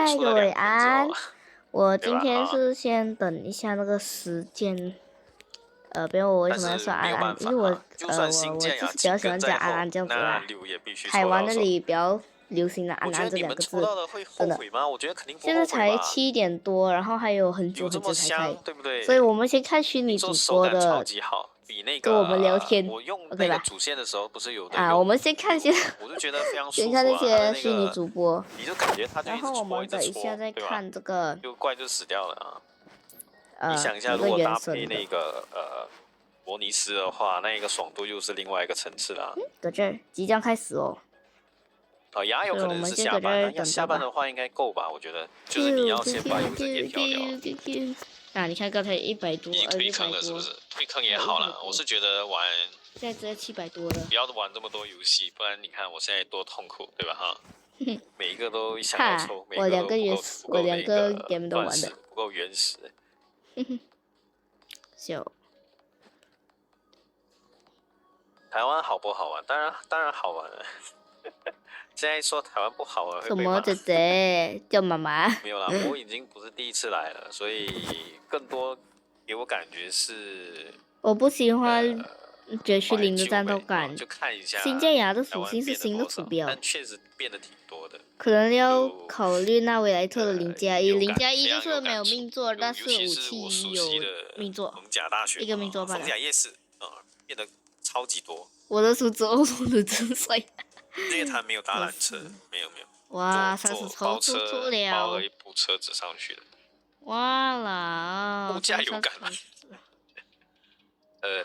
嗨，各位安，我对吧今天是先等一下那个时间，不用我为什么要说安安？因为我就算新我建呀，就是比较喜欢紧跟在后，讲安安这样子那啦。六也必须台湾那抽到手。里比较流行的安安这我觉得你两个字，们抽到的会真的。后悔吗？我觉得肯定不现在后悔吧，才7点多，然后还有很久有这很久才开，么香，对不对？所以我们先看虚拟听说主手感超播的级好，比那跟我们聊个天我用，OK 吧？那个主线的时候不是有的我用，们先看先，我就觉得非常先看那舒服啊。它的些虚拟那个，主播，你就感觉它就然一直戳一后我们直戳，等一下再对吧？看这个就怪就死掉了啊。你想一下，那个原如果搭配神的。那个摩尼斯的话，那一个爽度又是另外一个层次了。搁这儿即将开始哦。牙有可能是下班，那下班的话应该够吧？我觉得，就是你要先把游声给调掉。你看刚才100多，已经退坑了是不是？退坑也好了，我是觉得玩，现在只有700多了。不要玩这么多游戏，不然你看我现在多痛苦，对吧？哈，每一个都想要抽，每我一个都不够那个钻石，不够原始。就台湾好不好玩？当然好玩了。现在说台湾不好玩会被骂。什么姐姐叫妈妈？没有啦，我已经不是第一次来了，所以更多给我感觉是我不喜欢绝区零的战斗感。就看一下新建牙的属性是新的图标，但确实变得挺多的。可能要考虑纳维莱特的0+1，0+1就是没有命座，但是武器有命座，一个命座罢了。逢甲夜市变得超级多。我的数字欧龙的真帅。这一台没有搭缆车，没有。哇，30抽出了，包了一部车子上去了。哇啦！物价有感吗？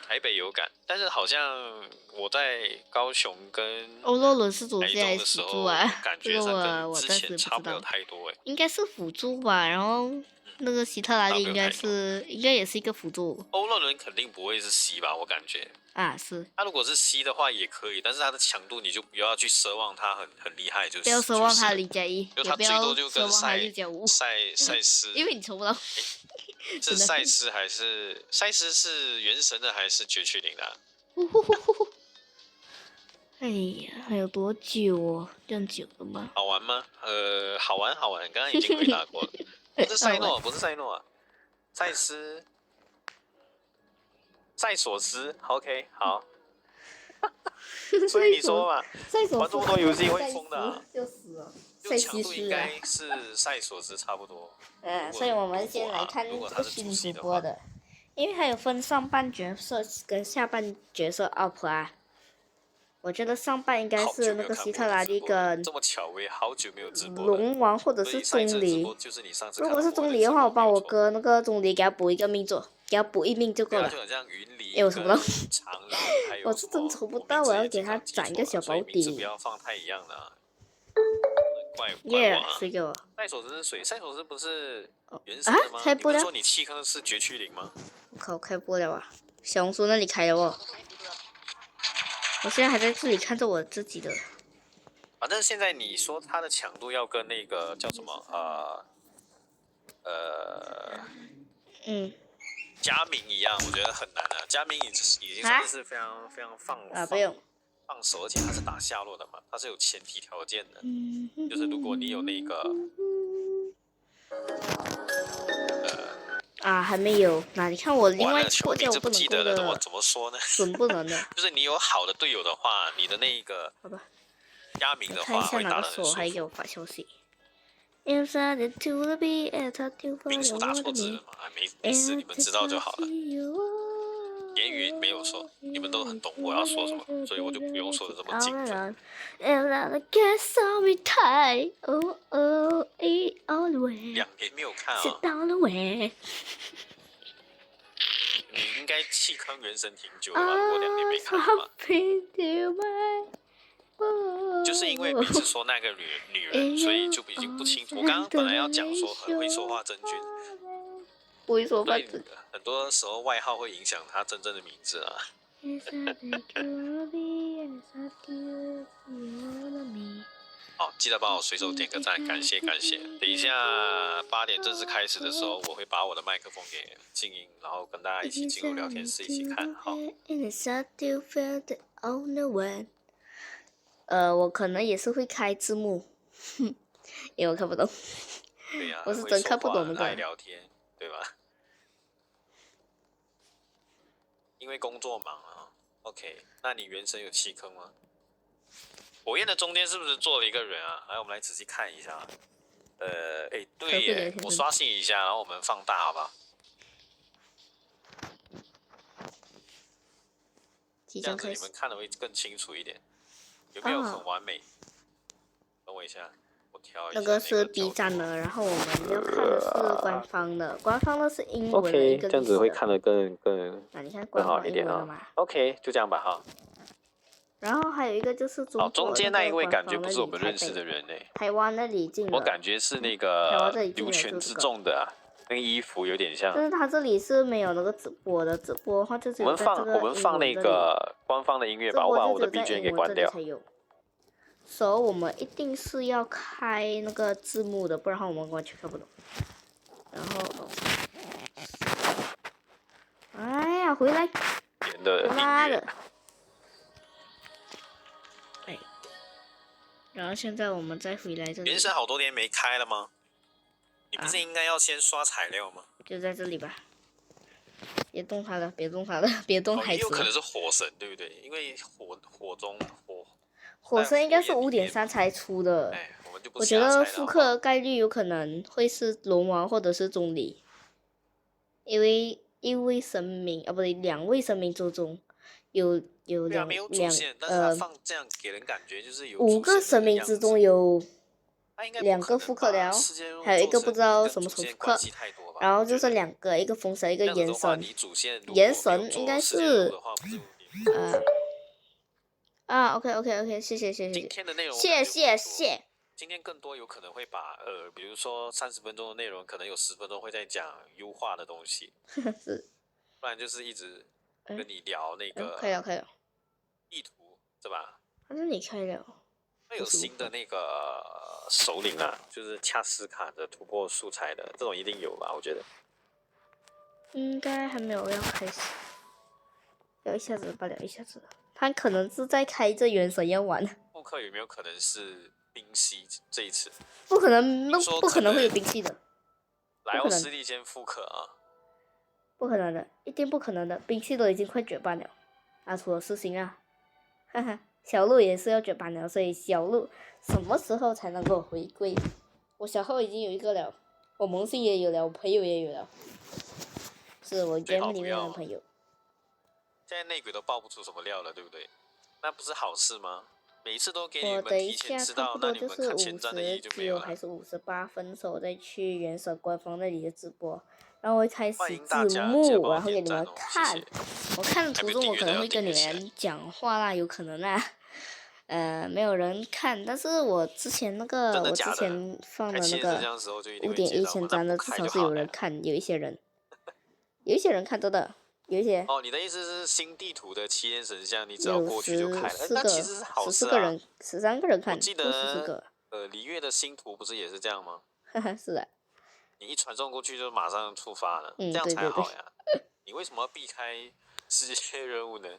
台北有感，但是好像我在高雄跟欧洛伦是主线还是辅助啊？感觉上跟之前差不了太多哎。应该是辅助吧，然后那个希特拉利应该也是一个辅助。欧洛伦肯定不会是 C 吧，我感觉。是。他如果是 C 的话也可以，但是他的强度你就不要去奢望他很厉害，就是不要奢望他0+1，也不要奢望他6+5。赛斯，因为你抽不到。是赛斯还是赛斯是原神的还是绝区零的？哎呀，还有多久哦？这样久了吗？好玩吗？好玩，刚刚已经回答过了。不是赛诺，赛斯。赛索斯 ，OK， 好。所以你说嘛，玩这么多游戏会疯的。就死了。就强度应该是赛索斯差不多。所以我们先来看这个虚拟主播的，因为还有分上半角色跟下半角色 UP 啊。我觉得上半应该是那个希特拉利跟这么巧，我也好久没有直播龙王或者是钟离。如果是钟离的话，我帮我哥那个钟离给他补一个命座，给他补1命就够了。我抽不到，我是真抽不到，我要给他攒一个小保底。不要放太一样的。谁给我？赛索斯是谁？赛索斯不是原神的吗？开播了？你说你弃坑是绝区零吗？我靠，开播了啊！小红书那里开了哦。我现在还在这里看着我自己的。反正现在你说它的强度要跟那个叫什么佳明一样，我觉得很难啊。佳明已经算是非常非常放手，而且它是打下落的嘛，它是有前提条件的，就是如果你有那个还没有。那你看我另外破解我不记得了，我怎么说呢？准不能的。就是你有好的队友的话，你的那一个好吧，佳明的话会打得很舒服。还给我发消息。兵数打错字了嘛？没事，你们知道就好了。言语没有错，你们都很懂我要说什么，所以我就不用说的这么精准。2年没有看啊。你应该弃坑原神挺久了吧？如果2年没看的话。就是因为每次说那个女人，所以就已经不清楚。我刚刚本来要讲说很会说话真君，不会说话真。很多时候外号会影响他真正的名字啊。好，记得帮我随手点个赞，感谢。等一下8点正式开始的时候，我会把我的麦克风给静音，然后跟大家一起进入聊天室一起看。好。我可能也是会开字幕，因为我看不懂。对呀、我是真看不懂那爱个。聊天，对吧？因为工作忙啊。OK， 那你原神有弃坑吗？火焰的中间是不是坐了一个人啊？来，我们来仔细看一下。对耶，我刷新一下，然后我们放大，好不好？这样子你们看的会更清楚一点。有没有很完美？等我一下，我调一下。那个是 B 站的，然后我们要看的是官方的，官方的是英文的一个 OK， 这样子会看得更你看官方英文的嘛。OK， 就这样吧哈。然后还有一个就是中国中间那一位感觉不是我们认识的人台湾那里进的。我感觉是那个刘全之众的啊，那个衣服有点像。但是他这里是没有那个直播的，直播的话就只有在这个我们放那个官方的音乐吧，我把我的 BGM 给关掉。所以我们一定是要开那个字幕的，不然我们完全看不懂。然后，哎呀，回来！妈的！哎，然后现在我们再回来这里。原神好多年没开了吗？你不是应该要先刷材料吗？就在这里吧。别动它了，别动它了，别动孩子。也有可能是火神，对不对？因为火神应该是5.3才出的。哎，我觉得复刻概率有可能会是龙王或者是钟离，因为一位神明啊，不对，2位神明之中有两这样给人感觉就是有5个神明之中有2个复刻了，还有一个不知道什么时候复刻，然后就剩2个，一个风神，一个炎神。炎神应该是OK，谢谢。今天的内容谢谢。今天更多有可能会把比如说30分钟的内容，可能有10分钟会在讲优化的东西，是，不然就是一直跟你聊那个开了地图，对吧？反正你开了，会有新的那个首领啊，就是恰斯卡的突破素材的，这种一定有吧？我觉得应该还没有要开始，聊一下子吧，聊一下子。他可能是在开这原神要玩。复刻有没有可能是冰系这一次？不可能，不可能会有冰系的。莱奥斯利先复刻啊？不可能的，一定不可能的。冰系都已经快绝版了，除了4星啊，哈哈，小鹿也是要绝版了，所以小鹿什么时候才能够回归？我小号已经有一个了，我萌系也有了，我朋友也有了，是我 game 里面的朋友。现在内鬼都爆不出什么料了，对不对？那不是好事吗？每一次都给你们提前知道，那你们看前瞻的意义就没有了。还是58分手再去原神官方那里的直播，然后我开始字幕，然后给你们看。我看的途中我可能会跟你们讲话啦，有可能啦。没有人看，但是我之前放的那个5.1前瞻的，至少是有人看，有一些人看到的。有一些你的意思是新地图的7天神像，你只要过去就开了，那其实是好事啊。14个人，13个人看，我记得璃月的新图不是也是这样吗？是的。你一传送过去就马上触发了，这样才好呀。你为什么要避开世界任务呢？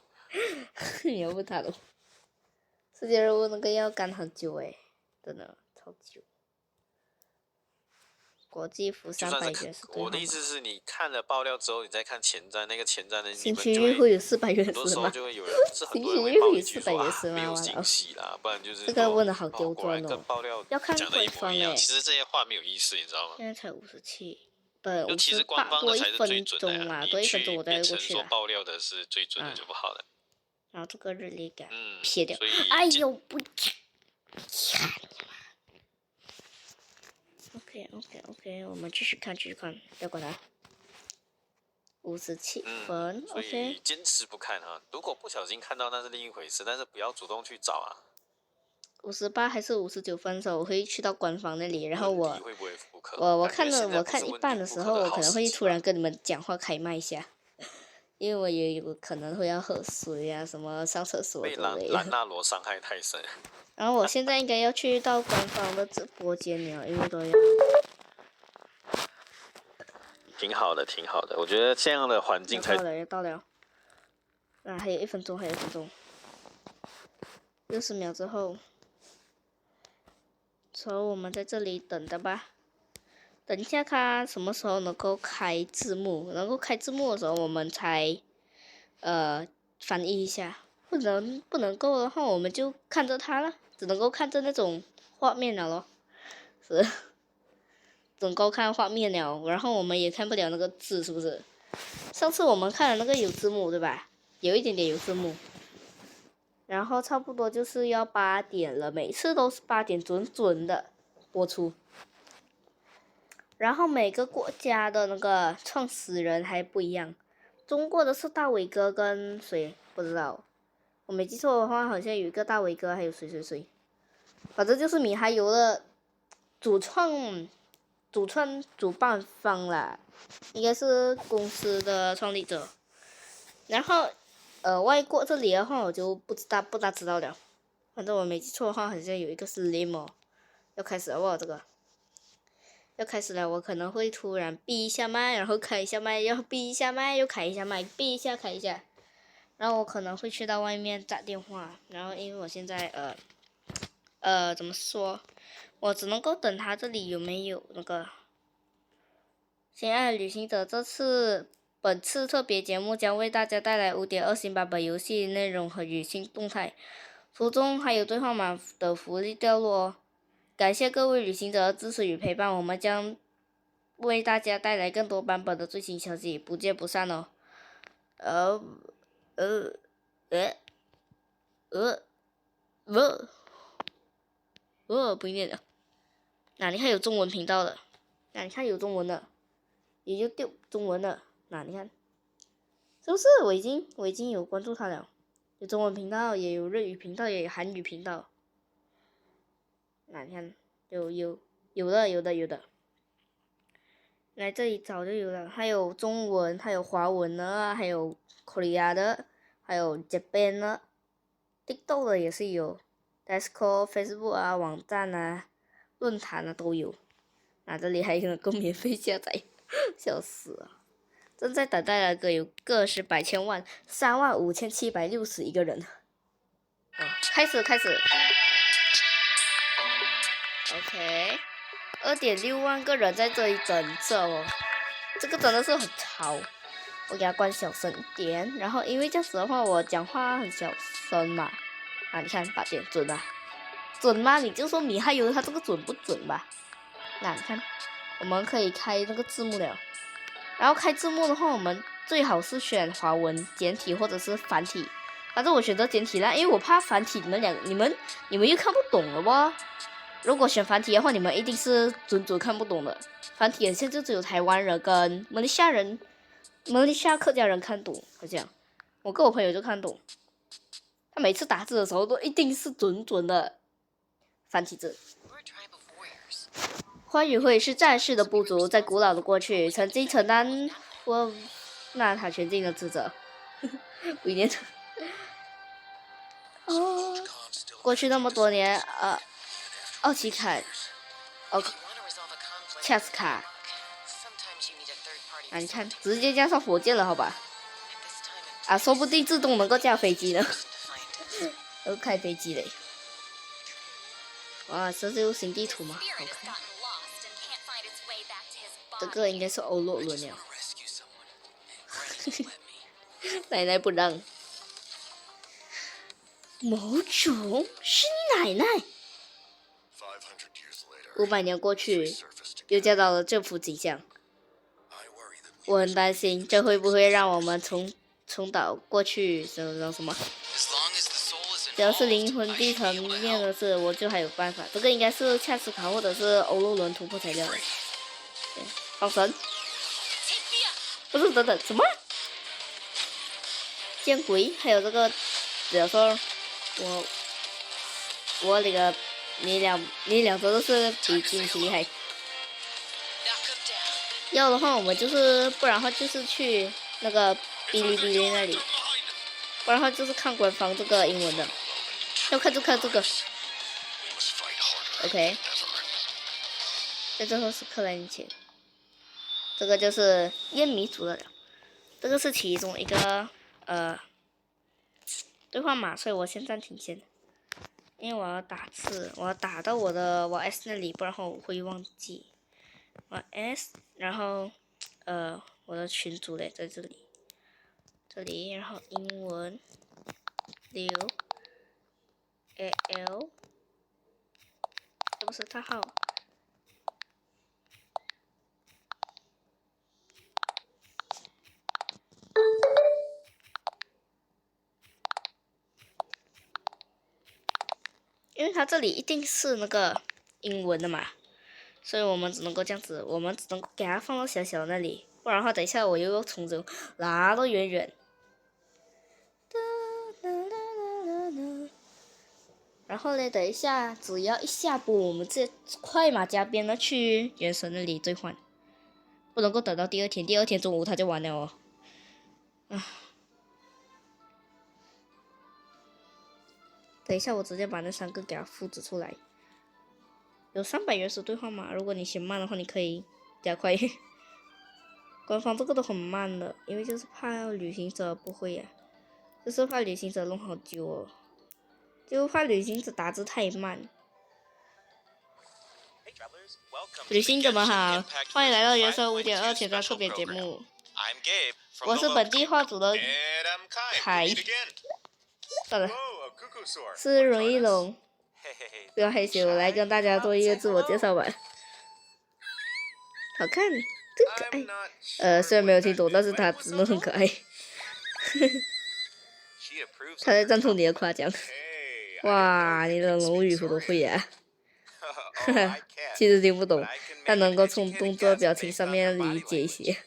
你又不打了。世界任务那个要干很久真的超久。国际服300元是我的意思是你看了爆料之后，你再看前瞻，那个前瞻的新区域会有400元很多时候就会有人，很多人会冒一句说没有惊喜啦，不然就是这个问的好刁钻跟爆料要看讲的一模一样。其实这些话没有意思，你知道吗？现在才57，对，58多1分钟啦，多1分钟我再过去了。爆料的是最准的就不好了。然后这个日历感撇掉，哎呦不看。OK， 我们继续看，不要管它。57分，OK。所以坚持不看哈，如果不小心看到那是另一回事，但是不要主动去找啊。58还是59分的时候，我会去到官方那里，然后我看一半的时候，我可能会突然跟你们讲话开麦一下，因为我也有可能会要喝水啊，什么上厕所之类的。被兰纳罗伤害太深。然后我现在应该要去到官方的直播间了，因为都要。挺好的，我觉得这样的环境才要到了。还有1分钟，60秒之后，所以我们在这里等的吧。等一下看什么时候能够开字幕，能够开字幕的时候我们才翻译一下。不能够的话，我们就看着它了，只能够看着那种画面了咯。是，只能够看画面了，然后我们也看不了那个字，是不是？上次我们看的那个有字幕对吧？有一点点有字幕。然后差不多就是要8点了，每次都是8点准的播出。然后每个国家的那个创始人还不一样，中国的是大伟哥跟谁不知道，我没记错的话好像有一个大伟哥，还有谁，反正就是米哈游的主办方啦，应该是公司的创立者。然后外国这里的话我就不大知道了，反正我没记错的话好像有一个是 Limo， 要开始了哇，这个要开始了，我可能会突然闭一下麦，然后开一下麦，又闭一下麦，又开一下麦，闭一下开一下，然后我可能会去到外面打电话，然后因为我现在怎么说，我只能够等他这里有没有那个。亲爱的旅行者，本次特别节目将为大家带来5.2星版本游戏内容和语音动态，途中还有兑换码的福利掉落哦。感谢各位旅行者的支持与陪伴，我们将为大家带来更多版本的最新消息，不见不散哦。不念了。哪里还有中文频道的？哪里看有中文的？也就丢中文了。哪你看？是不是？我已经有关注他了，有中文频道，也有日语频道，也有韩语频道。哪你看？有的。来这里找就有了，还有中文，还有华文的，还有 Korea 的，还有 Japan 的 ，TikTok 的也是有 ，Discord、Facebook 啊，网站啊，论坛啊都有。这里还能够免费下载，笑死了！正在等待的有个十百千万35761个人。开始。OK。2.6万个人在这里等着哦，这个真的是很吵。我给它关小声一点，然后因为这样子的话，我讲话很小声嘛。你看8点准吧？准吗？你就说米哈游它这个准不准吧？你看，我们可以开那个字幕了。然后开字幕的话，我们最好是选华文简体或者是繁体。反正我选择简体啦，因为我怕繁体你们又看不懂了哇。如果选繁体的话，你们一定是准看不懂的。繁体现在就只有台湾人跟马来西亚客家人看懂，好像我跟我朋友就看懂。他每次打字的时候都一定是准的繁体字。花语会是战士的部族，在古老的过去曾经承担过纳塔全境的职责。不一定。过去那么多年，奥奇卡，恰斯卡，你看，直接加上火箭了，好吧？说不定自动能够驾飞机呢，都开飞机嘞！哇，这是有新地图吗？好看。这个应该是欧洛伦了。奶奶不让。某种是你奶奶。500年过去，又见到了这幅景象。我很担心，这会不会让我们重蹈过去什么？只要是灵魂地层面的事，我就还有办法。这个应该是恰斯卡或者是欧洛伦突破材料的。放神！不是，等什么？见鬼！还有这个，只要说我那个你两个都是比金奇厉害。要的话我们不然的话就是去那个哔哩哔哩那里，不然的话就是看官方这个英文的，要看就看这个。OK， 在最后时刻来临前，这个就是烟迷族的了，这个是其中一个兑换码，所以我先暂停先，因为我要打字，我要打到我的S那里，不然后我会忘记。S， 然后我的群组嘞在这里，然后英文6 AL， 这不是他号。因为它这里一定是那个英文的嘛，所以我们只能够这样子，我们只能够给它放到小小的那里，不然的话，等一下我又要从这拉到远远。然后呢，等一下只要一下播，我们这快马加鞭的去原神那里兑换，不能够等到第二天，第二天中午它就完了哦。等一下，我直接把那3个给它复制出来。有300原石兑换嘛？如果你嫌慢的话，你可以加快。官方这个都很慢的，因为就是怕旅行者不会呀，就是怕旅行者弄好久哦，就怕旅行者打字太慢。旅行者们好，欢迎来到原神5.2前瞻特别节目。我是本地话组的凯。算了，是荣一龙。不要害羞，来跟大家做一个自我介绍吧。好看，真可爱。虽然没有听懂，但是他真的很可爱。他在赞同你的夸奖。哇，你的龙语我都会呀。其实听不懂，但能够从动作、表情上面理解一些。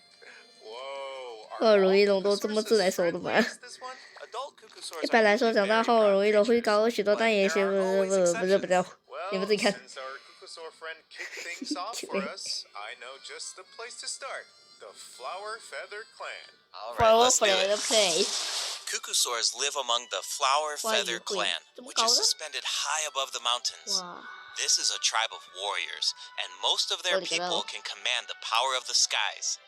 荣一龙都这么自来熟的吗？一般来说，长大后荣一龙会高许多，但也是不是，你们自己看。Flower Feather Clan. Cuckosaurs live among the Flower Feather Clan, which is suspended high above the mountains. This is a tribe of warriors, and most of their people can command the power of the skies.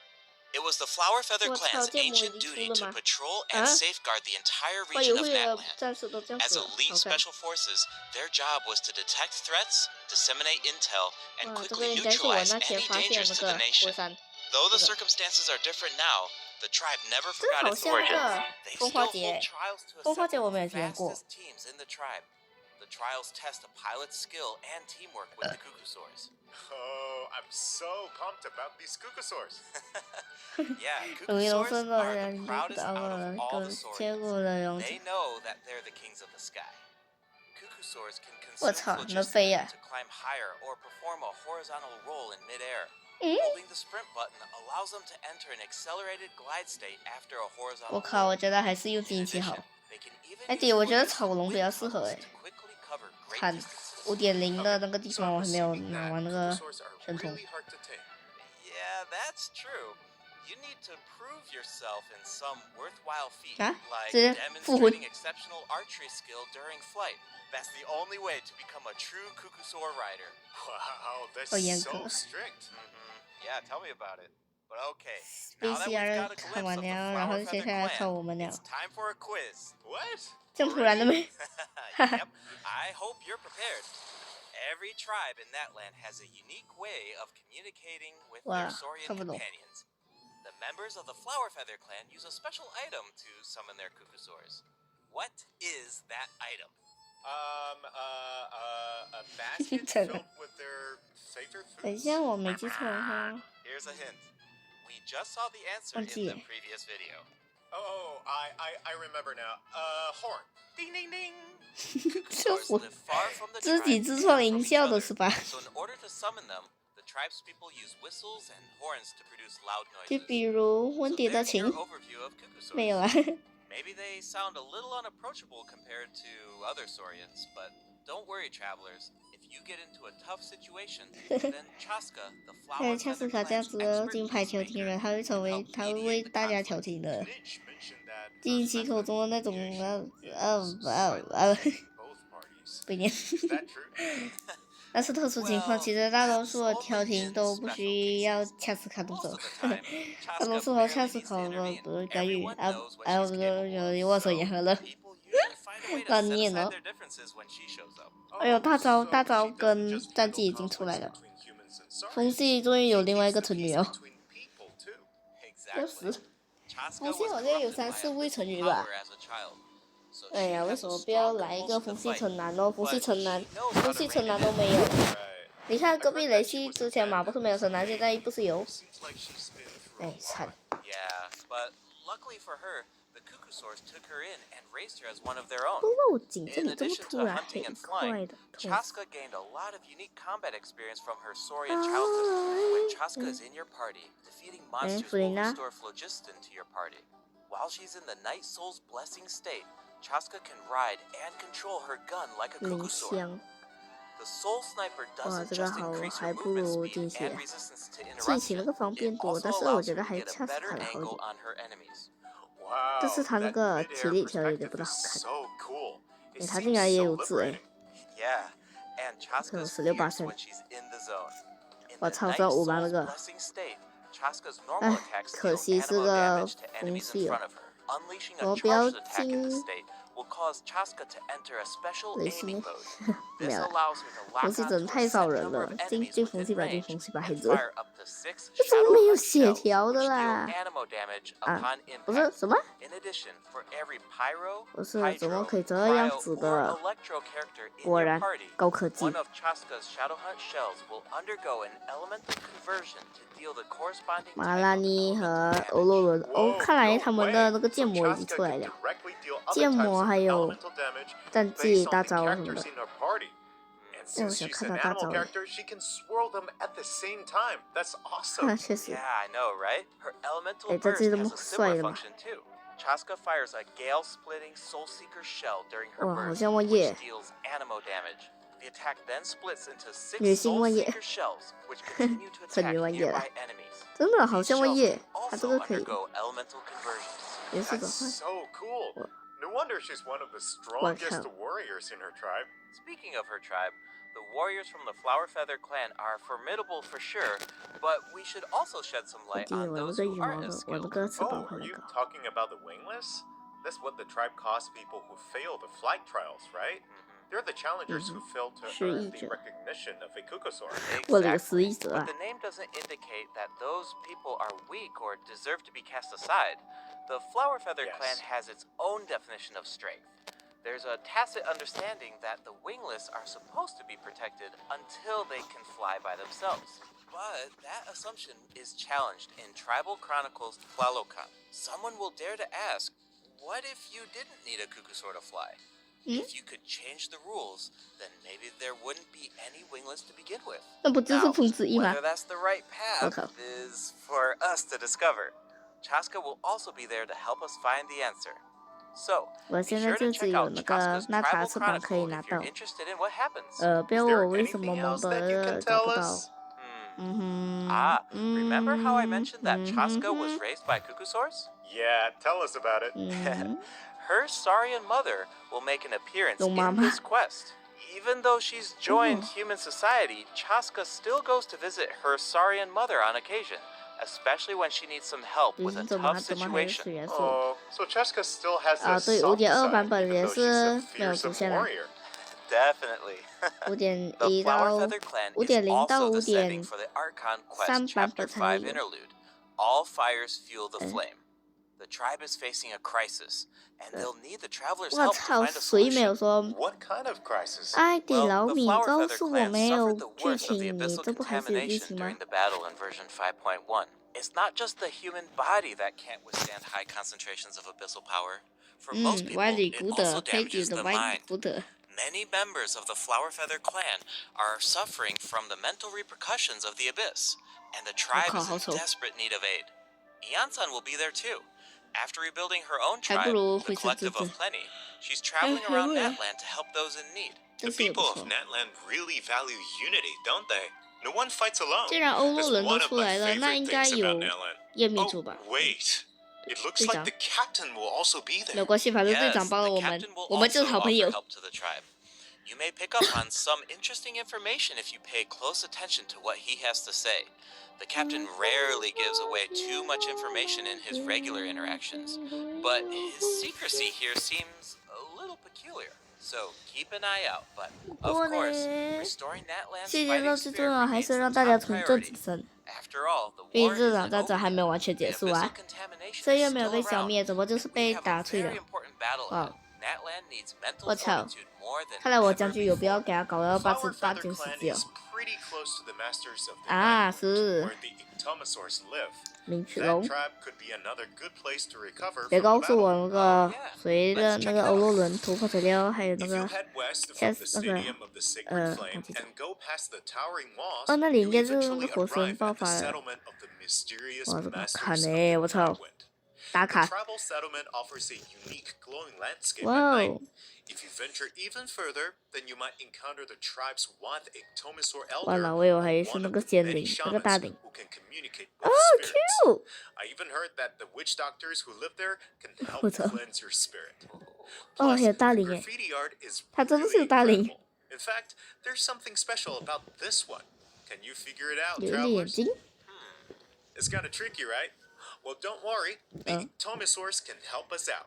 It was the Flower Feather Clan's ancient duty to patrol and safeguard the entire region of Natlan. As elite special forces, their job was to detect threats, disseminate intel, and quickly neutralize any dangers to the nation. Though the circumstances are different now, the tribe never forgot its origins. They still hold trials to assemble the fastest teams in the tribe. The trials test a pilot's skill and teamwork with the Cuckosaurs. Oh, I'm so pumped about these Cuckosaurs. Yeah, Cuckosaurs are the proudest out of all the Saurians. They know that they're the kings of the sky. Cuckosaurs can consume logistics to climb higher or perform a horizontal roll in midair. Holding the sprint button allows them to enter an accelerated glide state after a horizontal roll. 我靠，我觉得还是用机器好。哎弟，我觉得草龙比较适合哎。看5.0的那个地方我还没有拿完那个神通。Yeah, that's true. You need to prove yourself in some worthwhile feat, like 直接复活。 demonstrating exceptional archery skill during flight. That's the only way to become a true Cuckosaur rider. Wow, that's so strict. Yeah, tell me about it. But okay, now that we've got a glimpse of the Flower Feather Clan, it's time for a quiz. What? 这么突然的没？ Yep, I hope you're prepared. Every tribe in that land has a unique way of communicating with their Saurian companions. The members of the Flower Feather Clan use a special item to summon their Cuckosaurs. What is that item? A basket filled with their favorite foods. 等一下，我没记错的话。 Here's a hint. We just saw the answer in the previous video. Oh, I remember now. Horn. Ding ding ding. 就是自己自创音效的是吧？ So in order to summon them, the tribe's people use whistles and horns to produce loud 就 noises. 比如温迪的 So there's 琴 your overview of Cuckosaurs. 没有啊。 Maybe they sound a little unapproachable compared to other Saurians, but don't worry, travelers. If you get into a tough situation, then Chaska, the 像 Flower 恰斯 Feather 卡这样 Clan's 子的 expert 金牌调停 peacemaker, 人，他会为大家调停的。 Mitch mentioned that 近期口中的那种不念。 Is that true? 但是特殊情况，其实大多数的调停都不需要恰斯卡动手，大多数和恰斯卡的干预。我手言和了，乱念了。哎呦，大招跟战绩已经出来了。风系终于有另外一个成语哦。要死！风系好像有3、4位成语吧？哎呀，为什么不要来一个风系城南哦？风系城南都没有。你看隔壁雷系之前嘛不是没有城南，现在不是有？哎，惨。不过警这里这么突然，很快的。Chaska gained a lot of unique combat experience from her Saurian childhood. When Chaska is in your party, defeating monsters will restore phlogiston to your party. While she's in the Night Soul's blessing state, Chaska can ride and control her gun like a Kukusaur. The Soul Sniper doesn't just increase her movement speed and resistance to interruption, it also allows her to get a better angle on her enemies. 但是他那个体力条有点不大好看。哎，他竟然也有字哎。可能16、8岁。我操，这5万那个。哎，可惜是个风系哦。我不要进。雷星没有了，风系真的太少人了，进风系吧，进风系吧，孩子。这怎么没有血条的啦？啊，不是什么？不是，怎么可以这样子的？果然高科技。马拉尼和欧洛伦，哦，看来他们的那个建模已经出来了，建模还有战绩大招什么的。哎，我想看到大招哎。那确实。哎，这这么帅的吗？Chaska fires a gale-splitting Soul-Seeker shell during her burst, which deals anemo damage. The attack then splits into 6 Soul-Seeker shells, which continue to attack nearby enemies. 真的好像夜，他这个可以。 That's so cool. No wonder she's one of the strongest warriors in her tribe. Speaking of her tribe, the warriors from the Flower Feather clan are formidable for sure, but we should also shed some light on those who aren't as skilled. Oh, are you talking about the wingless? That's what the tribe calls people who fail the flight trials, right? They're the challengers who fail to earn the recognition of a Kukusaur. Exactly. But the name doesn't indicate that those people are weak or deserve to be cast aside. The Flower Feather clan has its own definition of strength. There's a tacit understanding that the wingless are supposed to be protected until they can fly by themselves. But that assumption is challenged in Tribal Chronicles Tlalocan. Someone will dare to ask, what if you didn't need a Kukusaur to fly? If you could change the rules, then maybe there wouldn't be any wingless to begin with. Now, whether that's the right path is for us to discover. Chaska will also be there to help us find the answer. So, be sure to check out Chaska's Tribal Chronicle if you're interested in what happens. Is there anything else that you can tell us? Remember how I mentioned that Chaska was raised by Kukusaurs? Yeah, tell us about it. Her Saurian mother will make an appearance in this quest. Even though she's joined human society, Chaska still goes to visit her Saurian mother on occasion, especially when she needs some help with a tough situation. Oh, so Chaska still has this soft side, even though she's a fearsome warrior. Definitely. The Flower Feather Clan is also the setting for the Archon Quest Chapter 5 interlude. All fires fuel the flame. The tribe is facing a crisis, and they'll need the travelers' help to find a solution. What kind of crisis? Well, the Flower Feather Clan suffered the worst of the abyssal contamination during the battle in version 5.1. It's not just the human body that can't withstand high concentrations of abyssal power. For most people, it also damages the mind. Many members of the Flower Feather Clan are suffering from the mental repercussions of the abyss, and the tribe is in desperate need of aid. Iansan will be there too. After rebuilding her own tribe, the Collective of Plenty, she's traveling around Natland to help those in need. The people of Natland really value unity, don't they? No one fights alone. 既然欧陆人都出来了，那应该有夜明族吧？ Wait, it looks like the captain will also be there. 没关系，反正队长帮了我们，我们就是好朋友。 You may pick up on some interesting information if you pay close attention to what he has to say. The captain rarely gives away too much information in his regular interactions, but his secrecy here seems a little peculiar. 不过呢，现阶段最重要还是让大家重振警声。毕竟这场战争还没有完全结束啊，声优没有被消灭，怎么就是被打退了？哇！我操！看来我将军有必要给他搞到8件事迹哦。啊，是。明曲龙。别告诉我那个谁的那个欧洛伦突破材料，还有那个那里应该是那个火山爆发了。哇，这个看呢，我操！打卡。哇哦！完了，我以为还是那个仙灵，那个大灵。哦 ，Q！ 我操！哦，还有大灵哎，他真的是有大灵。有个眼睛。Well, don't worry. The Ectomosaurs can help us out.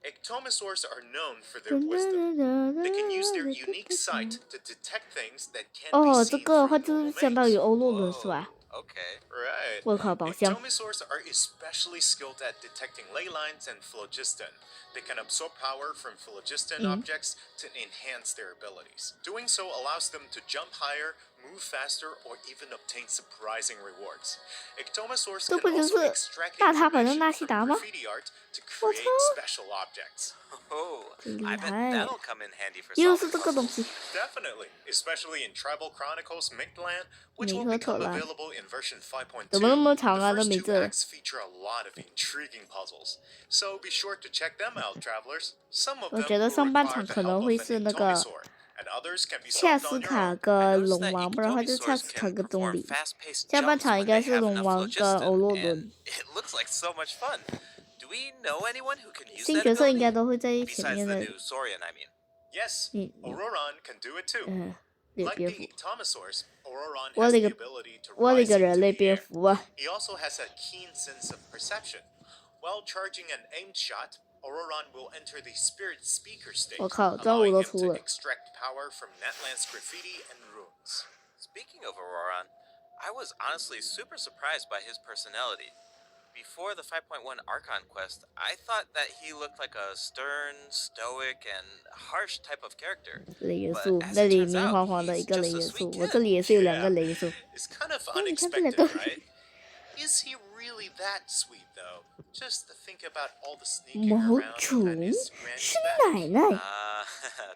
Ectomosaurs are known for their wisdom. They can use their unique sight to detect things that can't be seen from normal 这个的话就是相当于欧洛伦是吧？ Okay. Right. 我靠，宝箱。 Ectomosaurs are especially skilled at detecting ley lines and phlogiston. They can absorb power from phlogiston objects to enhance their abilities. Doing so allows them to jump higher, move faster, or even obtain surprising rewards. Ectomosaurs can also extract information from graffiti art to create special objects. Oh, I bet that'll come in handy for 又是这个东西。 Definitely, especially in Tribal Chronicles Mictlan, which will become available in version 5.2. 怎么那么长啊？ The 这名 first 字。 2 acts feature a lot of intriguing puzzles, so be sure to check them out, travelers. Some of them 我觉得 will 上半 require 场 the 可 help 能 of 会 an 是那个 Ectomosaur, and others can be 恰 solved 斯 on your 卡 own. 跟龙王，不然的话就恰斯卡跟东里。下半场应该是龙王跟欧洛伦。新角色应该都会在前面的。 Yes, Auroron can do it too. 猎 Like 蝙 the 蝠， Ectomosaurs, Auroron 我 has 勒 the 个 ability to 我勒 rise 个 into 人类 the 蝙 air. 蝠啊！ He also has a keen sense of perception. While charging an aimed shot, Auroron will enter the Spirit Speaker state, 我靠，这我 allowing 都 him 出 to 了。 extract power from Natlan's graffiti and runes. Speaking of Auroron, I was honestly super surprised by his personality. Before the 5.1 Archon quest, I thought that he looked like a stern, stoic, and harsh type of character. 雷元素，那里明晃晃的一个雷元素，我这里也是有2个雷元素。 It's kind of 你看这 unexpected, 2个。 right? Is he really that sweet, though? Just to think about all the sneaking 毛 around 主 and his 是 granny's 你 back. 奶奶。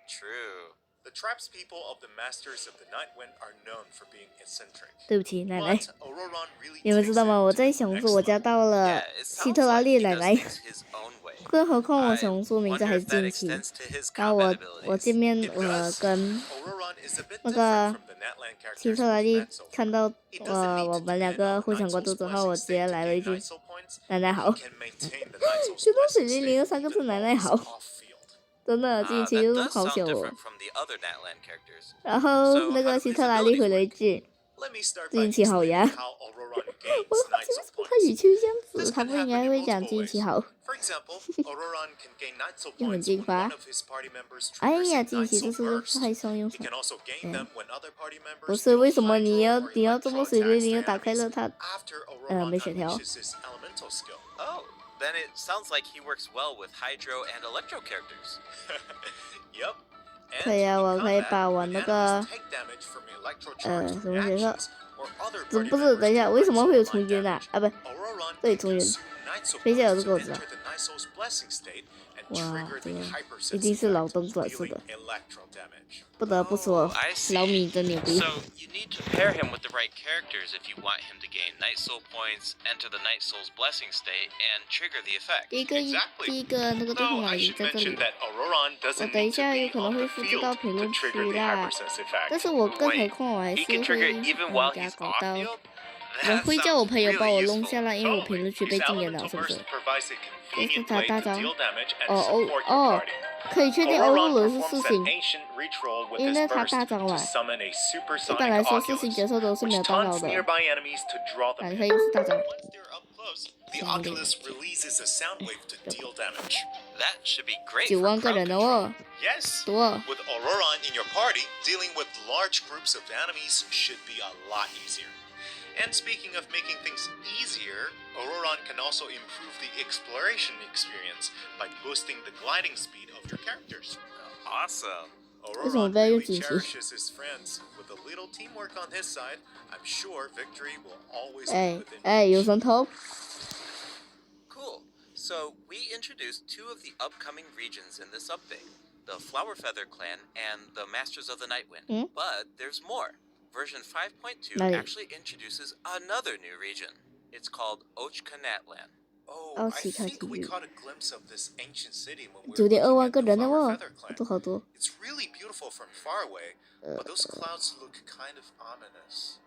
True. The tribespeople of the Masters of the Nightwind are known for being eccentric. 对不起，奶奶。 But Auroron really 你们知道吗？ takes 我 it 在 to 小 the 红 next 书我加 level. 到了 Yeah, it 希 sounds 特拉 like 列 he 奶 does 奶， things his own way. 更何况我 I 小红书名字 wonder 还是 if that 近期。 extends to his 然后 combat 我 abilities. 见面 It 我 does. 跟 Auroron is a bit 那 different 个 from the Natlan characters 希特拉 we've 利 met so 看 far. 到 He doesn't need 我 to 们2 depend 个 on 互相关 Nightsoul's 注之后，我 blessing 直接 state 来 to 了一 gain 句 Nightsoul points. 奶奶 He 好。 can maintain the Nightsoul's 这都 blessing 水灵 state 灵的3个字 even 奶奶 while 好， he's off-field. 真的近 That 期又 does 好 sound 笑我。 different from the other Natlan characters. 然后 So 那 how 个 do 希 these 特拉利 abilities 回了一 work? 句 Let me start 近 by 期好 explaining 呀。 how Auroron 我 gains 好奇为 Nightsoul 什么他语 points. 气这样 This 子，他 can 不应 happen 该 in 会讲 multiple 近期 ways. 好。 For example, Auroron can gain Nightsoul 用很 points 劲 when 发 one。of his party members 哎 triggers 呀， a 近期这 Nightsoul 是 burst. 太伤用 He 上。 can also gain them when other party 不 members 是， deal 为什么你 hydro 要 or 你要这么 electro 水灵 attacks 灵 to 的打开了 enemies 它？ after Auroron 没血条。 unleashes his elemental skill. Oh, then it sounds like he works well with Hydro and Electro characters. Yup. 可以啊，我可以把我那个 take damage from electro-charged 什么角色？ reactions or other 不 party 不是，等一下， members 为什么会有 to 重军啊？啊，不， Auroron 对， can 重军。 consume Nightsoul 等一下，有 points 这 to 个我知道。 enter the Nightsoul's blessing state and 哇， trigger 这 the 个 hypersense 一定是劳 effect, 动转世 dealing 的， electro damage. 不得不说 Oh, I see. 老米真牛逼。 So you need to pair him with the right characters if you want him to gain Night Soul points, enter the Night Soul's blessing state, and trigger the effect. 第一个那个对话 Though 码 I 已经 should 在这里 mention。that Auroron 我 doesn't 等一 need to 下有 be 可能 on 会 the 复制到 field 评 to 论区 trigger the 啦， hypersense effect. 但是我更何 Wait, 况我还 he 是 can 会 trigger 把 even 人 while 家 he's 搞 off 到， field? 我 That 会叫我 sounds 朋友帮我 really 弄 useful. 下来，因为我评论区被 His 禁言了， elemental 是不是 burst？provides a 这是 convenient 他 way 大 to 招。 deal damage and 哦 support 哦 your 哦， party. 可以确定欧洛 Auroron 伦是四 performs 星 an，ancient ritual with 因为 this 他 burst 大招 to 嘛。 summon a 一 supersonic 般来说，4星 Oculus, 角色都是没 which 有大招 taunts 的， nearby enemies to draw them 反 in. 正又是大招。 Once they're up close, the Oculus releases a sound wave to deal damage. That should be great 9 for 万个 crowd 人了 control. 哦， Yes, 多。 with Auroron in your party, dealing with large groups of enemies should be a lot easier. And speaking of making things easier, Auroron can also improve the exploration experience by boosting the gliding speed of your characters. Awesome. Auroron really cherishes his friends. With a little teamwork on his side, I'm sure victory will always be within reach. 有神偷。 Cool. So we introduced 2 of the upcoming regions in this update, the Flower Feather Clan and the Masters of the Nightwind. But there's more. Version 5.2 actually introduces another new region. It's called Ochkanatlan. Oh, I think we caught a glimpse of this ancient city when we were 9.2 looking 万 at 个 the 人了 Flower 哦， Feather 好 Clan. 多好多。 It's really beautiful from far away, but those clouds look kind of ominous.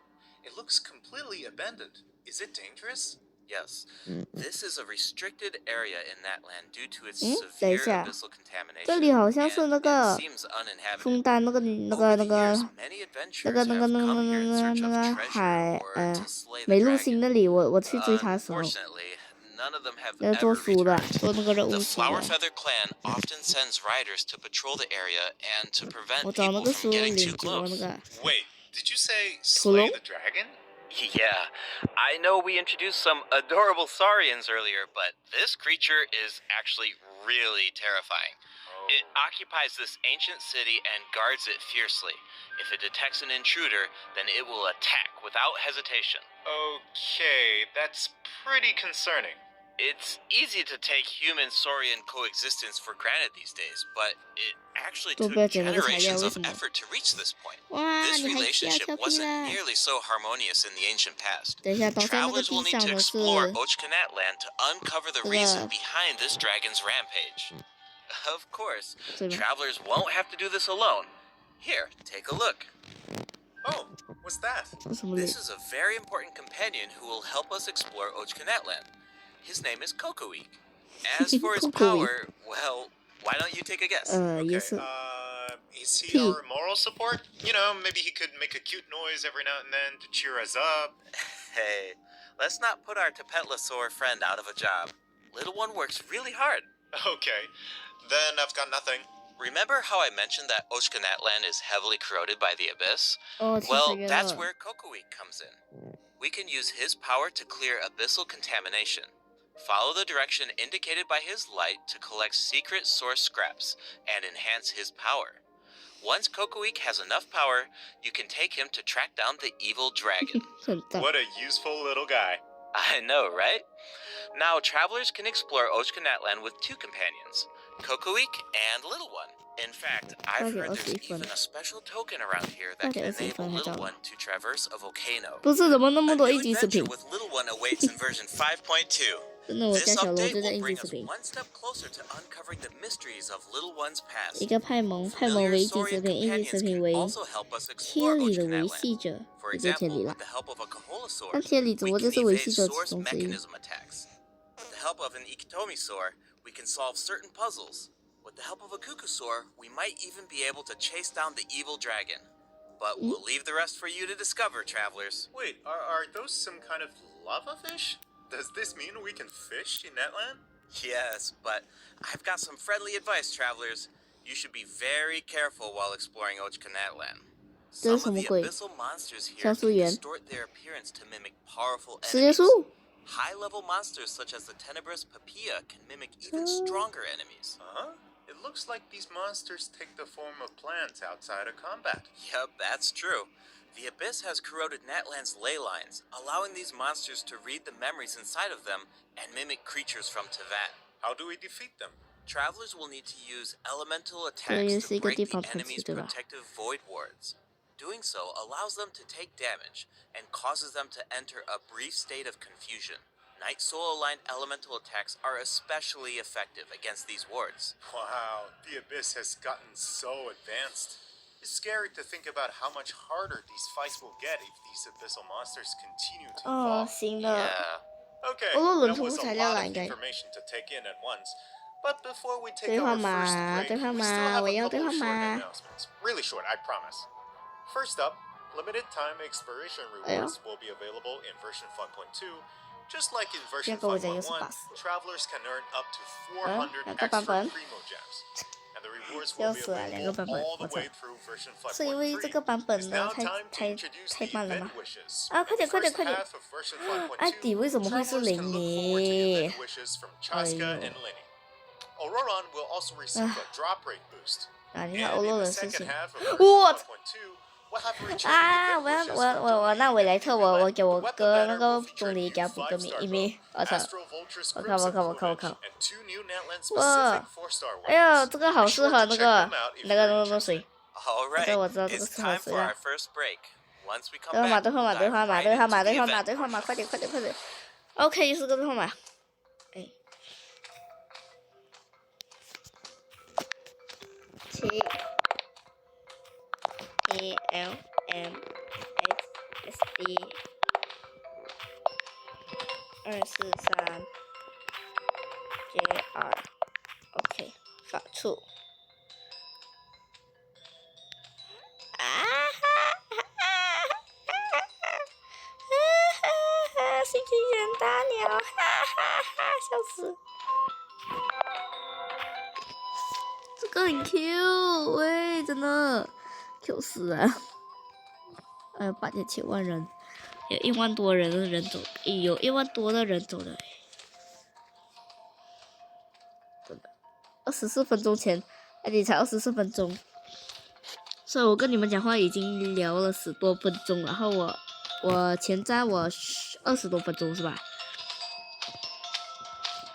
It looks completely abandoned. Is it dangerous? Yes, this is a restricted area in that land due to its 等一 severe 下， abyssal contamination. 这里好像是那 and 个 it seems uninhabited. 枫丹那个 Over the years, many adventurers have come here in search of treasure 海 or to slay the 美露星 dragon. 那里，我去追他的时候， Unfortunately, none of them have 要做 ever 书的， returned. 做那个任务 The 书 Flower 的。 Feather Clan often sends riders to patrol the area and to prevent 我找那 people 个 from 书 getting 领 too 给我那 close. 个。 Wait, did you say slay the dragon? Yeah, I know we introduced some adorable saurians earlier, but this creature is actually really terrifying. It occupies this ancient city and guards it fiercely. If it detects an intruder, then it will attack without hesitation. Okay, that's pretty concerning. It's easy to take human-saurian coexistence for granted these days, but it actually took generations of effort to reach this point. 哇， This 你还跳 relationship 跳皮 wasn't 了！ nearly so harmonious in the ancient past. 等一下，到时候那个 Travelers will 地 need 上 to 的是 explore Ochkanatlan to uncover the 这 个 reason behind this dragon's rampage. Of course, 对吧？ travelers won't have to do this alone. Here, take a look. Oh, what's that? 这什么 This is a very important companion who will help us explore Ochkanatlan. His name is Kokoweek. As for his Kokoweek. power, well, why don't you take a guess? 也是 Is he P. our moral support? You know, maybe he could make a cute noise every now and then to cheer us up. Hey, let's not put our Tapetlosaur friend out of a job. Little one works really hard. Okay, then I've got nothing. Remember how I mentioned that Ochkanatlan is heavily corroded by the abyss? 哦，其 Well, 实原 that's 了 where Kokoweek comes in. We can use his power to clear abyssal contamination. Follow the direction indicated by his light to collect secret source scraps and enhance his power. Once Kokoweek has enough power, you can take him to track down the evil dragon. 很赞。 What a useful little guy. I know, right? Now, travelers can explore Ochkanatlan with 2 companions, Kokoweek and Little One. In fact, I've heard there's even a special token around here that can enable Little One to traverse a volcano. 不是怎么那 A 么多 new 一级视 adventure 频？ with Little One awaits in version 5.2. 真的，我 This 家小龙 update 就在 will 一级 bring 视 us 频。 one step closer to uncovering the mysteries of Little One's past. 一个派蒙，派蒙 Familiar 为一级视 saurian 频，一级 companions 视频 can 为 also help us 贴 explore 里的维 Ochkanatlan. 系者， For 就贴 example, 里 with 了 the。help of a Kaholosaur, 但贴里只不 we 过 can 就是维 evade 系者其 source 中之一。 mechanism attacks. With the help of an Ikitomisaur, we can solve certain puzzles. With the help of a Kukusaur, we might even be able to chase down the evil dragon. But we'll leave the rest for you to discover, travelers. Wait, are those some kind of lava fish? Does this mean we can fish in that land? Yes, but I've got some friendly advice, travelers. You should be very careful while exploring Ochkanatlan. Some of the abyssal monsters here can distort their appearance to mimic powerful 世界 enemies. 树， High-level monsters such as the Tenebrous Papilla can mimic even stronger enemies. Huh? It looks like these monsters take the form of plants outside of combat. Yep, that's true. The Abyss has corroded Natlan's ley lines, allowing these monsters to read the memories inside of them and mimic creatures from Tevat. How do we defeat them? Travelers will need to use elemental attacks to break the enemy's protective void wards. Doing so allows them to take damage and causes them to enter a brief state of confusion. Night Soul-aligned elemental attacks are especially effective against these wards. Wow, the Abyss has gotten so advanced. It's scary to think about how much harder these fights will get if these abyssal monsters continue to 哦， evolve. 行的。 Yeah. Okay, Oh, that lunch was a 材料 lot 啦， of 应该。 information to take in at once. But before we take 对话 our first 码， break, 对话 we 码， still have 我 a 要 couple 对 of 话 short 码。 announcements. Really short, I promise. First up, limited time exploration rewards will be available in version 5.2, Just like in version 5.1, travelers can earn up to 400 extra Primo Gems, and the rewards will be available all the way through version 5.3. It's now time to introduce the event wishes. In the first half of version 5.2, travelers can look forward to event wishes from Chaska and Lyney. Auroron will also receive a drop rate boost. And in the second half of version 5.2, we'll have returning event wishes from 我那未来特我给我哥那个总理给他补个1米，我操！我靠！哇！哎呀，这个好适合那个谁？我知道这个适合谁了。对话码，快点！OK， 是个对话码。哎。TLMXSD 243 JR OK 发出心情人大鸟，笑死！这个很 Q， 喂，真的 Q 死了！哎呦，87万人，有1万多人的人走，有1万多的人走的，真的。24分钟前，你才24分钟，所以我跟你们讲话已经聊了10多分钟，然后我前瞻我20多分钟是吧？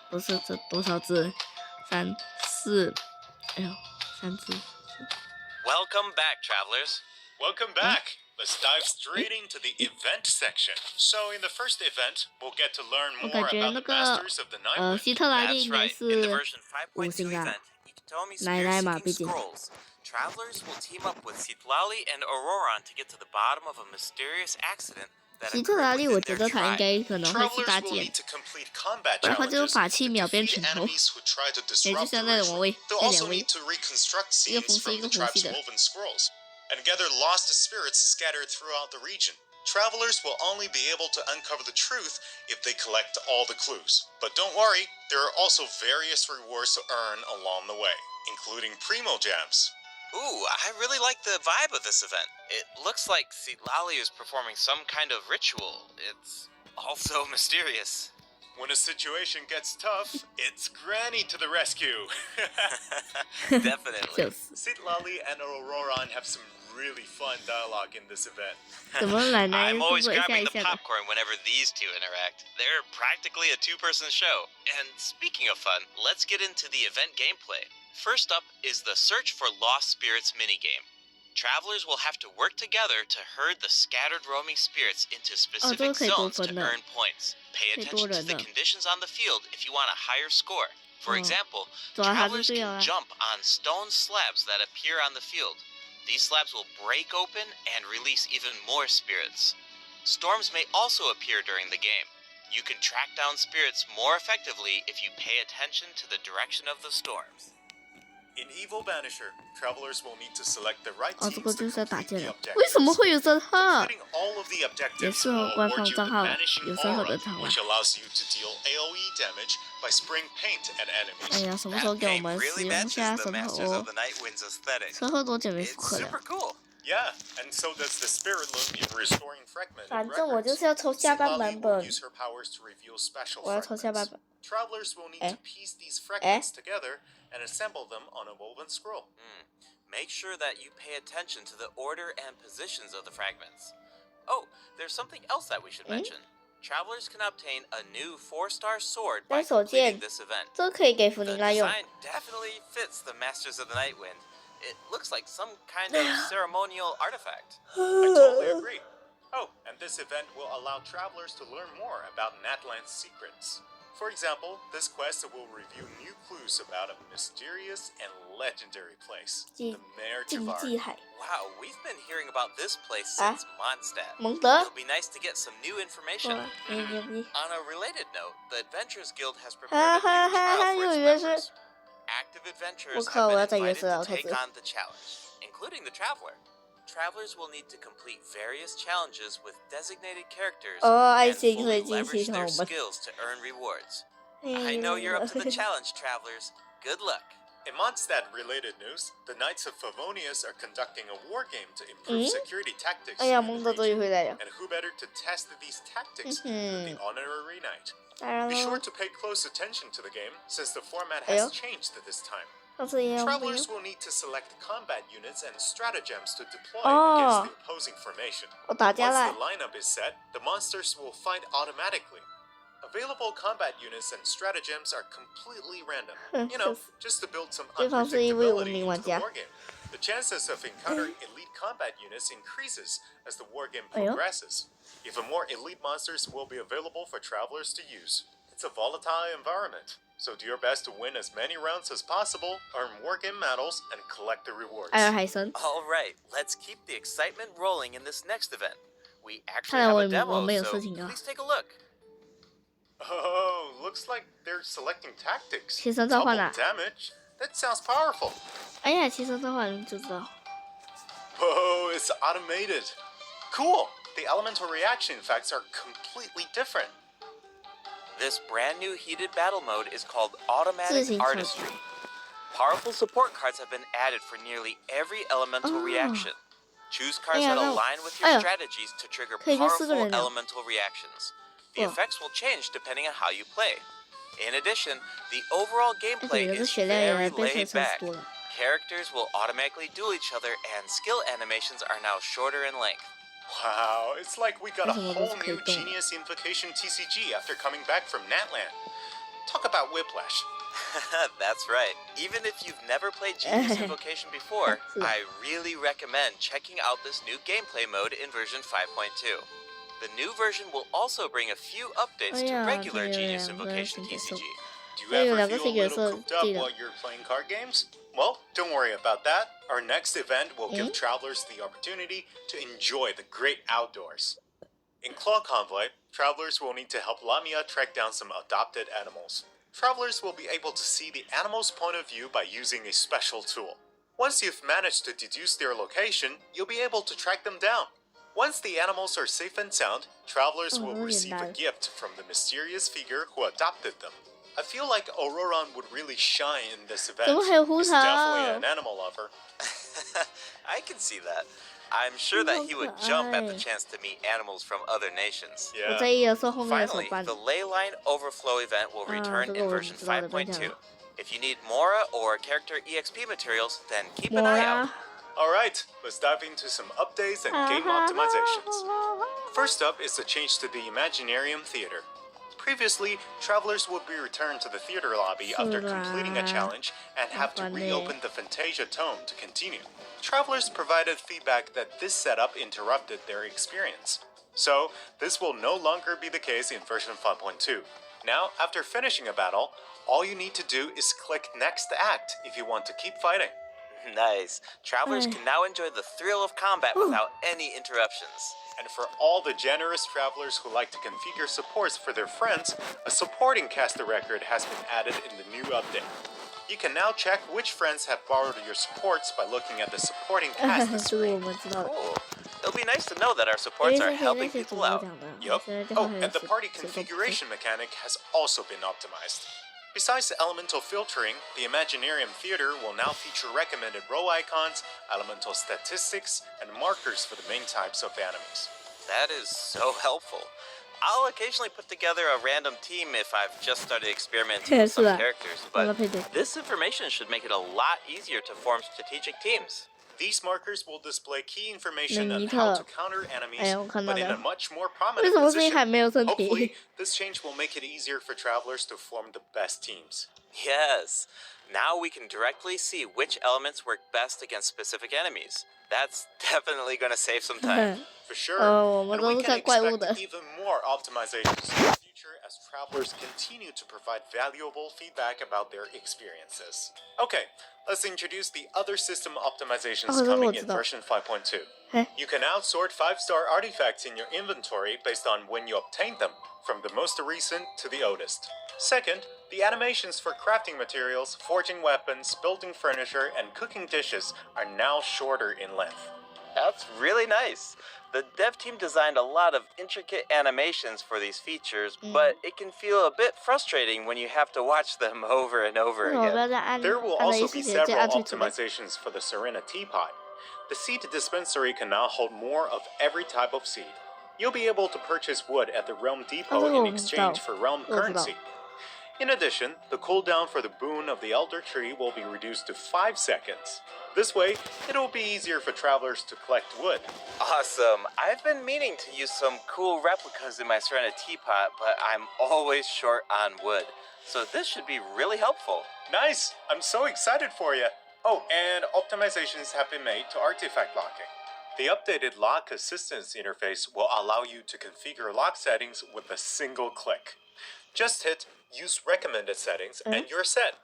不是这多少字？3、4，哎呦，3字。Welcome back, travelers. Welcome back. Let's dive straight into the event section. So in the first event, we'll get to learn more about the masters of the Night. 希特拉利应该是5星啊，奶奶嘛，毕竟。Travelers will team up with Citlali and Auroron to get to the bottom of a mysterious accident. 希特拉利，我觉得他应该可能会去搭建，然后就法器秒变拳头，也就像那两位，一个红色一个红系的。And gather lost spirits scattered throughout the region. Travelers will only be able to uncover the truth if they collect all the clues. But don't worry, there are also various rewards to earn along the way, including Primo Gems. Ooh, I really like the vibe of this event. It looks like Citlali is performing some kind of ritual. It's also mysterious. When a situation gets tough, it's Granny to the rescue. Definitely. Citlali and Auroron have some really fun dialogue in this event. I'm always grabbing the popcorn whenever these two interact. They're practically a two-person show. And speaking of fun, let's get into the event gameplay. First up is the Search for Lost Spirits minigame. Travelers will have to work together to herd the scattered roaming spirits into specific zones to earn points. Pay attention to the conditions on the field if you want a higher score. For example, travelers can jump on stone slabs that appear on the field. These slabs will break open and release even more spirits. Storms may also appear during the game. You can track down spirits more effectively if you pay attention to the direction of the storms. In Evil Banisher, travelers will need to select the right teams to complete the objectives. 为什么会有这号？ Completing all of the objectives 也适合官方账号，有适合的账号。 which allows you to deal AOE damage by spraying paint at enemies. 哎呀，什么时候给我们使用下神盒？神盒多久没复刻了？ Yeah, and so does the Spirit Loom in restoring fragmented 反正我就是要抽下半版本。 use her powers to reveal special 我要抽下半 fragments. 本。 Travelers will need to piece these fragments together and assemble them on a woven scroll. Make sure that you pay attention to the order and positions of the fragments. Oh, there's something else that we should mention. Travelers can obtain a new 4-star sword by completing this event. 这可以给弗尼 The 拉用。 design definitely fits the Masters of the Nightwind. It looks like some kind of ceremonial artifact. I totally agree. Oh, and this event will allow travelers to learn more about Natlan's secrets. For example, this quest will review new clues about a mysterious and legendary place, the Mare 竞 Tivar. 技海。 Wow, we've been hearing about this place since Mondstadt. 蒙德。 It'll be nice to get some new information. 牛逼！ On a related note, the Adventurers Guild has 哈 prepared a 哈 new 哈哈！ trial for 又 its 以为是 members. Active adventurers 我靠， have 我 been 要在 invited 约瑟了， to 开 take 始。 on the challenge, including the Traveler. travelers will need to complete various challenges with designated characters I and see. fully leverage their skills to earn rewards. I know you're up to the challenge, travelers. Good luck. In Mondstadt-related news, the Knights of Favonius are conducting a war game to improve security tactics in the region, and who better to test these tactics than the Honorary Knight. Be sure to pay close attention to the game, since the format has changed at this time. Travelers will need to select combat units and stratagems to deploy against the opposing formation. Once the lineup is set, the monsters will fight automatically. Available combat units and stratagems are completely random, just to build some unpredictability into the war game. The chances of encountering elite combat units increases as the war game progresses. Even more elite monsters will be available for travelers to use. It's a volatile environment, so do your best to win as many rounds as possible, earn war game medals, and collect the rewards. All right, let's keep the excitement rolling in this next event. We actually have a demo, so please take a look. Oh, looks like they're selecting tactics. Double damage? That sounds powerful. Whoa, it's automated. Cool. The elemental reaction effects are completely different. This brand new heated battle mode is called Automatic Artistry. Powerful support cards have been added for nearly every elemental reaction. Choose cards that align with your strategies to trigger powerful elemental reactions. The effects will change depending on how you play. In addition, the overall gameplay is very laid back. Characters will automatically duel each other, and skill animations are now shorter in length. Wow, it's like we got a whole new Genius Invocation TCG after coming back from Natland. Talk about whiplash. That's right. Even if you've never played Genius Invocation before, I really recommend checking out this new gameplay mode in version 5.2. The new version will also bring a few updates to regular Genius Invocation TCG. Do you ever feel a little cooped up while you're playing card games? Well, don't worry about that. Our next event will give travelers the opportunity to enjoy the great outdoors. In Claw Convoy, travelers will need to help Lamia track down some adopted animals. Travelers will be able to see the animal's point of view by using a special tool. Once you've managed to deduce their location, you'll be able to track them down. Once the animals are safe and sound, travelers will receive a gift from the mysterious figure who adopted them. I feel like Auroron would really shine in this event. He's definitely an animal lover. I can see that. I'm sure that he would jump at the chance to meet animals from other nations. Yeah. Finally, the Leyline Overflow event will return in version 5.2. If you need Mora or character EXP materials, then keep an eye out. Alright, let's dive into some updates and game optimizations. First up is the change to the Imaginarium Theater. Previously, travelers would be returned to the theater lobby after completing a challenge and have to reopen the Fantasia Tome to continue. Travelers provided feedback that this setup interrupted their experience. So, this will no longer be the case in version 5.2. Now, after finishing a battle, all you need to do is click Next Act if you want to keep fighting. Nice. Travelers can now enjoy the thrill of combat without any interruptions. And for all the generous travelers who like to configure supports for their friends, a supporting caster record has been added in the new update. You can now check which friends have borrowed your supports by looking at the supporting cast screen. Cool. It'll be nice to know that our supports are helping people out. Yup. Oh, and the party configuration mechanic has also been optimized. Besides elemental filtering, the Imaginarium Theater will now feature recommended row icons, elemental statistics, and markers for the main types of enemies. That is so helpful. I'll occasionally put together a random team if I've just started experimenting with some characters, but this information should make it a lot easier to form strategic teams. These markers will display key information on how to counter enemies, but in a much more prominent position. Hopefully, this change will make it easier for travelers to form the best teams. Yes. Now we can directly see which elements work best against specific enemies. That's definitely going to save some time. For sure. And we can expect even more optimizations in the future as travelers continue to provide valuable feedback about their experiences. Okay, let's introduce the other system optimizations coming in version 5.2. You can now sort 5-star artifacts in your inventory based on when you obtained them, from the most recent to the oldest. Second, the animations for crafting materials, forging weapons, building furniture, and cooking dishes are now shorter in length. That's really nice. The dev team designed a lot of intricate animations for these features, but it can feel a bit frustrating when you have to watch them over and over again. There will also be several optimizations for the Serena Teapot. The seed dispensary can now hold more of every type of seed. You'll be able to purchase wood at the Realm Depot in exchange for Realm currency. In addition, the cooldown for the boon of the Elder Tree will be reduced to 5 seconds. This way, it will be easier for travelers to collect wood. Awesome. I've been meaning to use some cool replicas in my Serena Teapot, but I'm always short on wood. So this should be really helpful. Nice! I'm so excited for you. Oh, and optimizations have been made to artifact locking. The updated lock assistance interface will allow you to configure lock settings with a single click. Just hit Use Recommended Settings and you're set.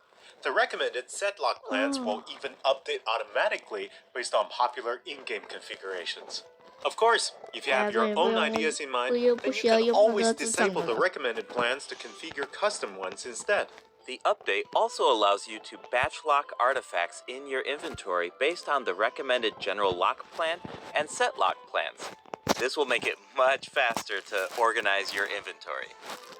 The recommended set lock plans will even update automatically based on popular in-game configurations. Of course, if you have your own ideas in mind, then you can always disable the recommended plans to configure custom ones instead. The update also allows you to batch lock artifacts in your inventory based on the recommended general lock plan and set lock plans. This will make it much faster to organize your inventory.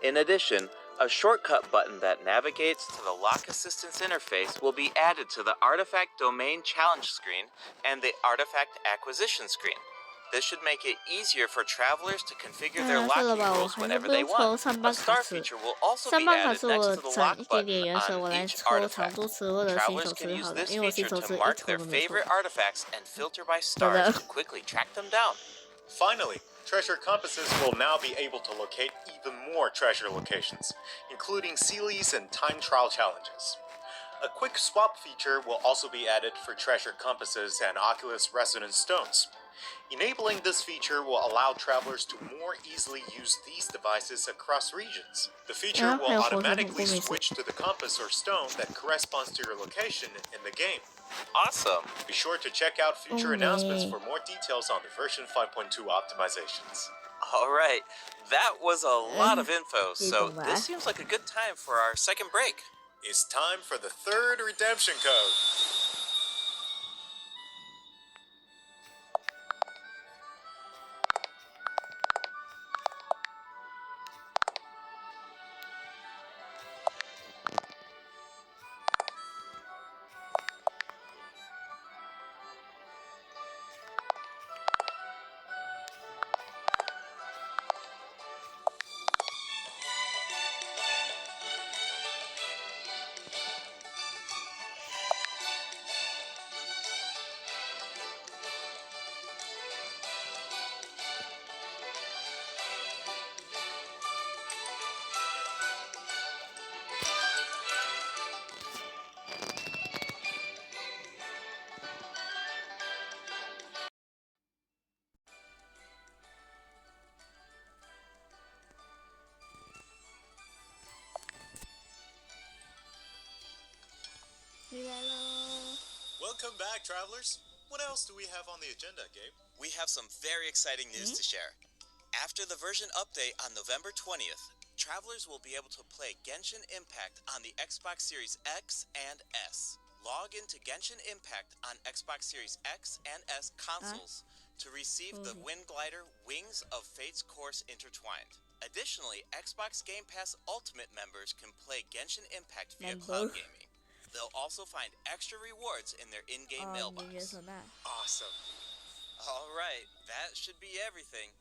In addition, a shortcut button that navigates to the Lock Assistance interface will be added to the Artifact Domain Challenge screen and the Artifact Acquisition screen. This should make it easier for travelers to configure their locking rules whenever they want. A star feature will also be added next to the lock button on each artifact. Travelers can use this feature to mark their favorite artifacts and filter by stars to quickly track them down. Finally, treasure compasses will now be able to locate even more treasure locations, including Sealies and time trial challenges. A quick swap feature will also be added for treasure compasses and Oculus Resonance stones. Enabling this feature will allow travelers to more easily use these devices across regions. The feature will automatically switch to the compass or stone that corresponds to your location in the game. Awesome! Be sure to check out future announcements for more details on the version 5.2 optimizations. Alright, that was a lot of info, so this seems like a good time for our second break. It's time for the third redemption code. Welcome back, travelers. What else do we have on the agenda, Gabe? We have some very exciting news to share. After the version update on November 20th, travelers will be able to play Genshin Impact on the Xbox Series X and S. Log into Genshin Impact on Xbox Series X and S consoles to receive the Wind Glider Wings of Fate's Course Intertwined. Additionally, Xbox Game Pass Ultimate members can play Genshin Impact via cloud gaming. They'll also find extra rewards in their in-game mailbox. Awesome. Alright, that should be everything.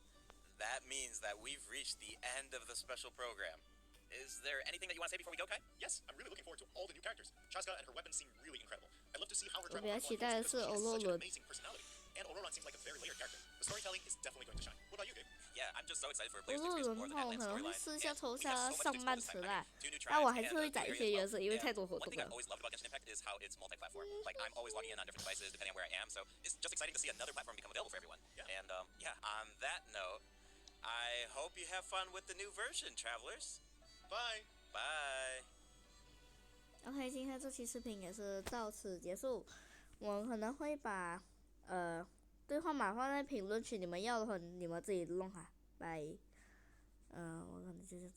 That means that we've reached the end of the special program. Is there anything that you want to say before we go, Kai? Yes, I'm really looking forward to all the new characters. Chazka and her weapons seem really incredible. I'd love to see how her travel because she has such an amazing personality. And Auroron seems like a very layered character. The storytelling is definitely going to shine. What about you, Gabe? Yeah, I'm just so excited for players to experience more of the Headlands storyline. 私下抽下上半词啦，但我还是会攒一些原色，因为太多活动了。One thing I've always loved about Genshin Impact is how it's multi-platform. Like I'm always logging in on different devices depending on where I am, so it's just exciting to see another platform become available for everyone. Yeah. And yeah, on that note, I hope you have fun with the new version, travelers. Bye. Bye. OK， 今天这期视频也是到此结束。我可能会把兑换码放在评论区，你们要的话你们自己弄哈。拜。我可能就是。